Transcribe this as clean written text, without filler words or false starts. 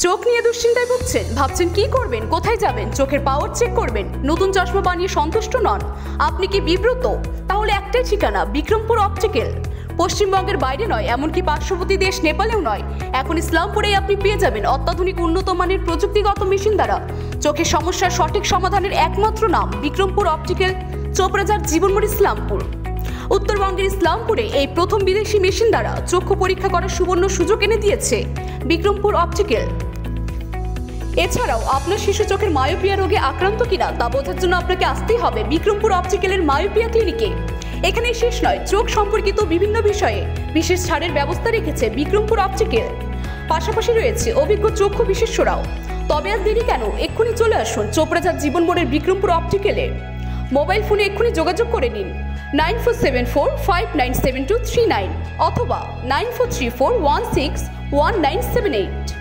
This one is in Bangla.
চোখ নিয়ে দুশ্চিন্তায় ভুগছেন, ভাবছেন কি করবেন, কোথায় যাবেন, চোখের পাওয়ার চেক করবেন, নতুন চশমা বানিয়ে সন্তুষ্ট নন, আপনি কি বিব্রত? তাহলে একটাই ঠিকানা, বিক্রমপুর অপটিক্যাল। পশ্চিমবঙ্গের বাইরে নয়, এমনকি পার্শ্ববর্তী দেশ নেপালেও নয়, এখন ইসলামপুরেই আপনি পেয়ে যাবেন অত্যাধুনিক উন্নত মানের প্রযুক্তিগত মেশিন দ্বারা চোখের সমস্যার সঠিক সমাধানের একমাত্র নাম বিক্রমপুর অপটিক্যাল, চোপড়াঝাড়, জীবনমোড়, ইসলামপুর। উত্তরবঙ্গের ইসলামপুরে এই প্রথম বিদেশি মেশিন দ্বারা চক্ষু পরীক্ষা করার সুবর্ণ সুযোগ এনে দিয়েছে বিক্রমপুর অপটিক্যাল। এছাড়াও আপনার শিশু চোখের মায়োপিয়া রোগে আক্রান্ত কিনা তা বোঝার জন্য আপনাকে আসতেই হবে বিক্রমপুর অপটিক্যালের মায়োপিয়া ক্লিনিকে। এখানে শেষ নয়, চোখ সম্পর্কিত বিভিন্ন বিষয়ে বিশেষ ছাড়ের ব্যবস্থা রেখেছে বিক্রমপুর অপটিক্যাল। পাশাপাশি রয়েছে অভিজ্ঞ চক্ষু বিশেষজ্ঞরাও। তবে আর দেরি কেন, এক্ষুনি চলে আসুন চোপড়াঝাড় জীবনমোড়ের বিক্রমপুর অপটিক্যালে। মোবাইল ফোনে এক্ষুনি যোগাযোগ করে নিন 9474597239 অথবা 9434161978।